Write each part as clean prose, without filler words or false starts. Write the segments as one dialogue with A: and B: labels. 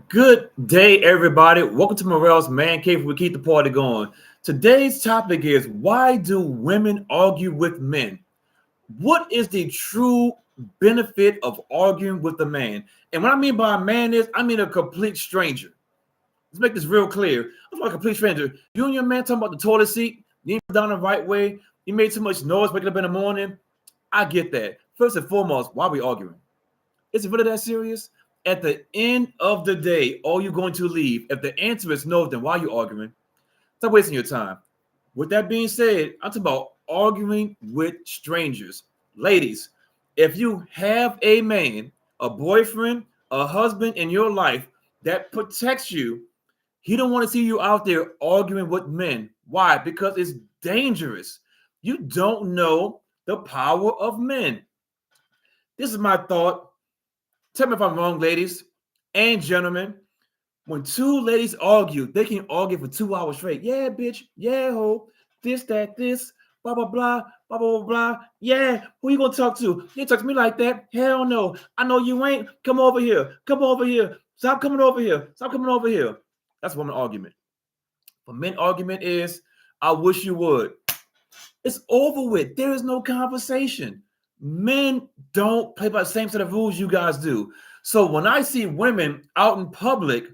A: Good day, everybody. Welcome to Morel's Man Cave. We keep the party going. Today's topic is why do women argue with men? What is the true benefit of arguing with a man? And what I mean by a man is, I mean a complete stranger. Let's make this real clear. I'm not a complete stranger. You and your man talking about the toilet seat, you ain't put down the right way, you made too much noise waking up in the morning. I get that. First and foremost, why are we arguing? Is it really that serious? At the end of the day, are you going to leave? If the answer is no, then why are you arguing? Stop wasting your time. With that being said, I'm talking about arguing with strangers. Ladies, if you have a man, a boyfriend, a husband in your life that protects you, he don't want to see you out there arguing with men. Why? Because it's dangerous. You don't know the power of men. This is my thought. Tell me if I'm wrong, ladies and gentlemen. When two ladies argue, they can argue for 2 hours straight. Yeah, bitch. Yeah, ho. This, that, this. Blah, blah, blah. Blah, blah, blah, blah. Yeah, who you gonna talk to? You ain't talk to me like that. Hell no. I know you ain't. Come over here. Come over here. Stop coming over here. Stop coming over here. That's woman argument. But men argument is, I wish you would. It's over with. There is no conversation. Men don't play by the same set of rules you guys do. So when I see women out in public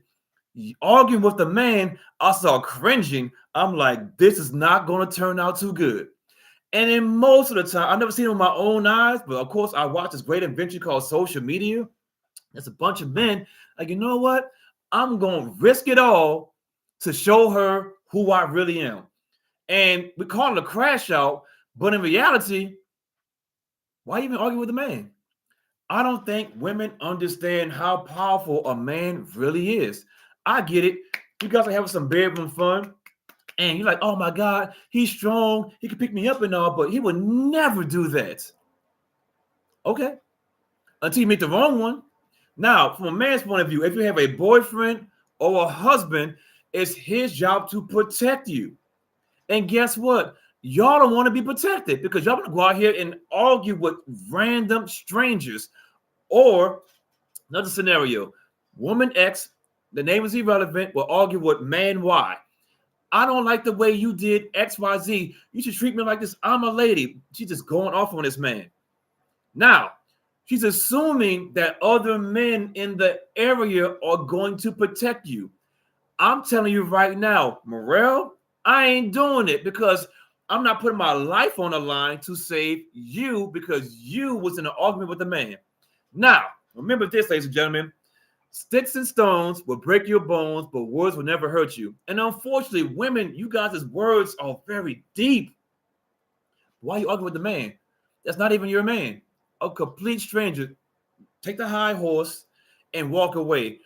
A: arguing with a man, I start cringing. I'm like, this is not going to turn out too good. And then most of the time, I've never seen it with my own eyes, but of course, I watch this great invention called social media. There's a bunch of men like, you know what? I'm going to risk it all to show her who I really am. And we call it a crash out, but in reality, why even argue with a man? I don't think women understand how powerful a man really is. I get it. You guys are having some bedroom fun, and you're like, oh my God, he's strong. He can pick me up and all, but he would never do that. Okay. Until you meet the wrong one. Now, from a man's point of view, if you have a boyfriend or a husband, it's his job to protect you. And guess what? Y'all don't want to be protected because y'all want to go out here and argue with random strangers. Or another scenario, woman X, the name is irrelevant, will argue with man Y. I don't like the way you did XYZ. You should treat me like this. I'm a lady. She's just going off on this man. Now, she's assuming that other men in the area are going to protect you. I'm telling you right now, Morel, I ain't doing it because I'm not putting my life on the line to save you because you was in an argument with a man. Now, remember this, ladies and gentlemen. Sticks and stones will break your bones, but words will never hurt you. And unfortunately, women, you guys' words are very deep. Why are you arguing with the man? That's not even your man. A complete stranger. Take the high horse and walk away.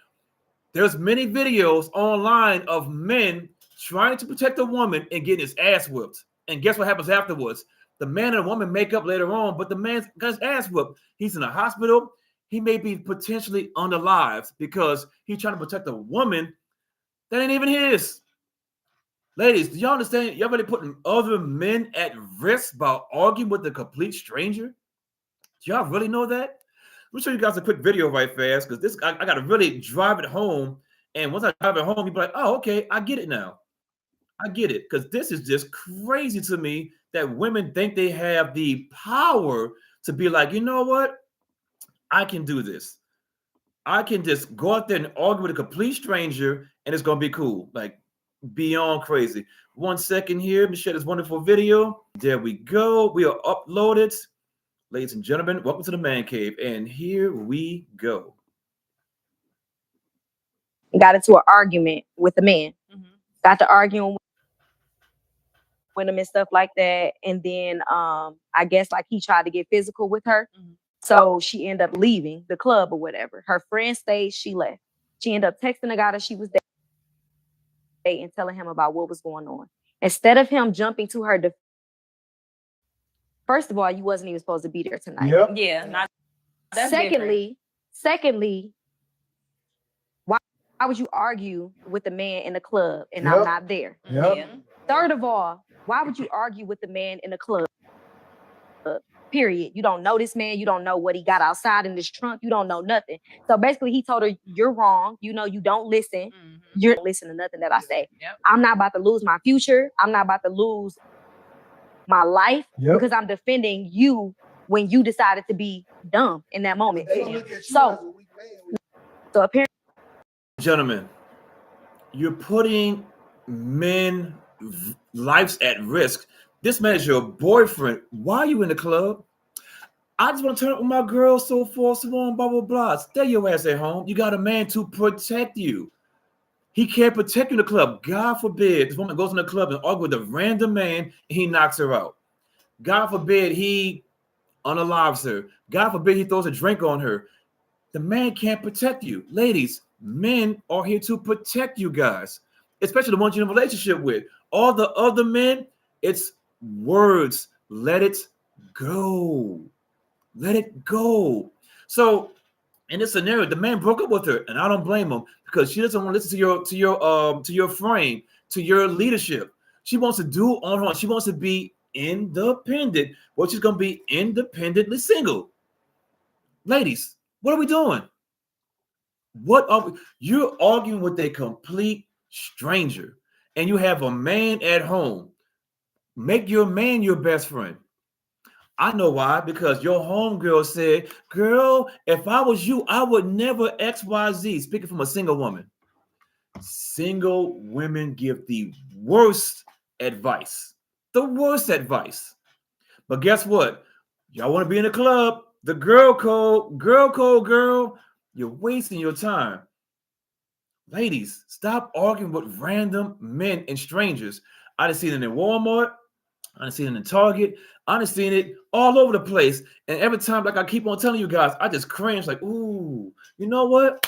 A: There's many videos online of men trying to protect a woman and getting his ass whipped. And guess what happens afterwards? The man and the woman make up later on, but the man got his ass whipped. He's in a hospital. He may be potentially unalived because he's trying to protect a woman that ain't even his. Ladies, do y'all understand? Y'all really putting other men at risk by arguing with a complete stranger? Do y'all really know that? Let me show you guys a quick video right fast because this I got to really drive it home. And once I drive it home, you'll be like, oh, okay, I get it now. I get it because this is just crazy to me that women think they have the power to be like, you know what? I can do this. I can just go out there and argue with a complete stranger and it's going to be cool. Like beyond crazy. 1 second here. Let me share this wonderful video. There we go. We are uploaded. Ladies and gentlemen, welcome to the Man Cave. And here we go.
B: Got into an argument with a man. Got to arguing with him and stuff like that. And then I guess like he tried to get physical with her. So she ended up leaving the club or whatever. Her friend stayed, she left. She ended up texting the guy that she was dating and telling him about what was going on. Instead of him jumping to her defense, first of all, you wasn't even supposed to be there tonight.
C: Yep. Yeah. Not,
B: secondly, why would you argue with a man in the club and I'm not there?
C: Yep.
B: Third of all, why would you argue with the man in the club period. You don't know this man. You don't know what he got outside in this trunk. You don't know nothing. So basically, he told her, you're wrong. You know, you don't listen. You don't listen to nothing that I say. I'm not about to lose my future. I'm not about to lose my life because I'm defending you when you decided to be dumb in that moment. So apparently,
A: gentlemen, you're putting men lives at risk. This man is your boyfriend. Why are you in the club? I just want to turn up with my girl, so forth, so on, blah, blah, blah. Stay your ass at home. You got a man to protect you. He can't protect you in the club. God forbid this woman goes in the club and argues with a random man and he knocks her out. God forbid he unalives her. God forbid he throws a drink on her. The man can't protect you. Ladies, men are here to protect you guys, especially the ones you're in a relationship with. All the other men, it's words. Let it go. Let it go. So in this scenario, the man broke up with her, and I don't blame him because she doesn't want to listen to your frame, to your leadership. She wants to do on her own. She wants to be independent. Well, she's gonna be independently single. Ladies, what are we doing? What are we? You're arguing with a complete stranger, and you have a man at home. Make your man your best friend. I know why, because your homegirl said, girl, if I was you, I would never XYZ. Speaking from a single woman. Single women give the worst advice. The worst advice. But guess what? Y'all want to be in the club, the girl code, girl. You're wasting your time. Ladies, stop arguing with random men and strangers. I done seen it in Walmart. I done seen it in Target. I done seen it all over the place. And every time, like I keep on telling you guys, I just cringe like, ooh, you know what?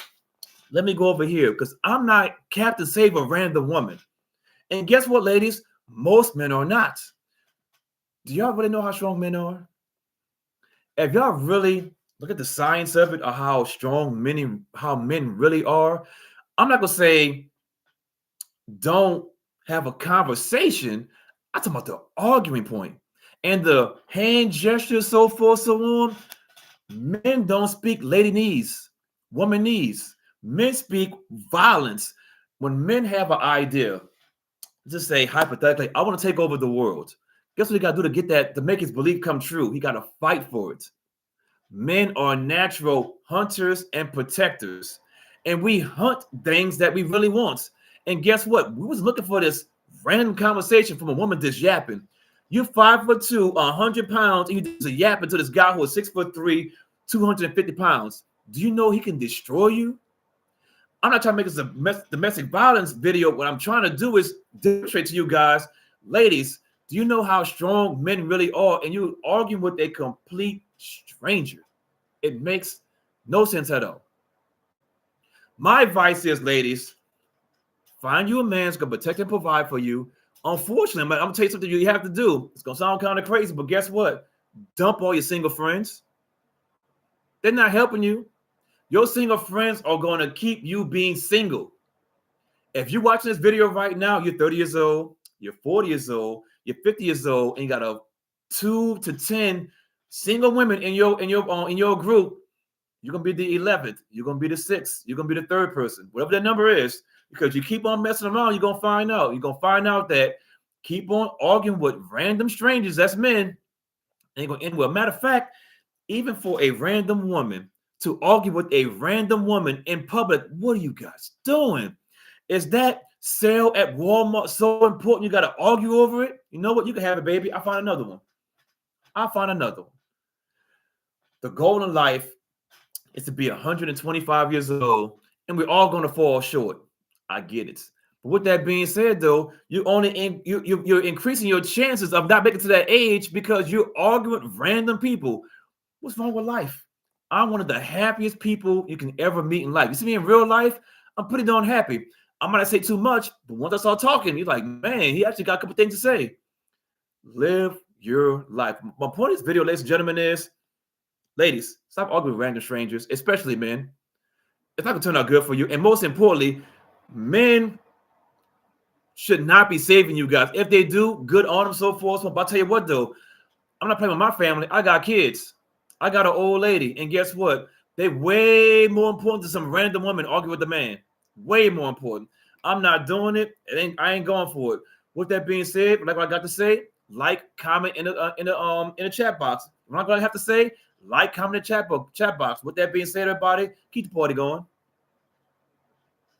A: Let me go over here because I'm not Captain Save a random woman. And guess what, ladies? Most men are not. Do y'all really know how strong men are? If y'all really look at the science of it or how strong men really are, I'm not gonna say don't have a conversation. I'm talking about the arguing point and the hand gestures, so forth, so on. Men don't speak lady knees, woman knees. Men speak violence. When men have an idea, just say hypothetically, I want to take over the world. Guess what he got to do to get that, to make his belief come true? He got to fight for it. Men are natural hunters and protectors, and we hunt things that we really want. And guess what? We was looking for this random conversation from a woman just yapping. You're 5'2", 100 pounds, and you just yapping to this guy who is 6'3", 250 pounds. Do you know he can destroy you? I'm not trying to make this a domestic violence video. What I'm trying to do is demonstrate to you guys, ladies, do you know how strong men really are? And you're arguing with a complete stranger. It makes no sense at all. My advice is, ladies, find you a man who's going to protect and provide for you. Unfortunately, I'm going to tell you something you have to do. It's going to sound kind of crazy, but guess what? Dump all your single friends. They're not helping you. Your single friends are going to keep you being single. If you're watching this video right now, you're 30 years old, you're 40 years old, you're 50 years old, and you got a 2 to 10 single women in your group, you're gonna be the 11th, you're gonna be the 6th, you're gonna be the 3rd person, whatever that number is, because you keep on messing around, you're gonna find out. You're gonna find out that keep on arguing with random strangers, that's men, ain't gonna end well. Matter of fact, even for a random woman to argue with a random woman in public, what are you guys doing? Is that sale at Walmart so important you got to argue over it? You know what? You can have it, baby. I'll find another one. The goal in life is to be 125 years old, and we're all going to fall short. I get it. But with that being said, though, you're increasing your chances of not making it to that age because you're arguing with random people. What's wrong with life? I'm one of the happiest people you can ever meet in life. You see me in real life, I'm pretty darn happy. I might not say too much, but once I start talking, you're like, man, he actually got a couple things to say. Live your life. My point of this video, ladies and gentlemen, is, ladies, stop arguing with random strangers, especially men. It's not going to turn out good for you. And most importantly, men should not be saving you guys. If they do, good on them, so forth. But I'll tell you what, though, I'm not playing with my family. I got kids. I got an old lady. And guess what? They way more important than some random woman arguing with the man. Way more important. I'm not doing it. I ain't going for it. With that being said, like what I got to say, like, comment in the chat box. I'm not gonna have to say, like, comment in the chat box. With that being said, everybody, keep the party going.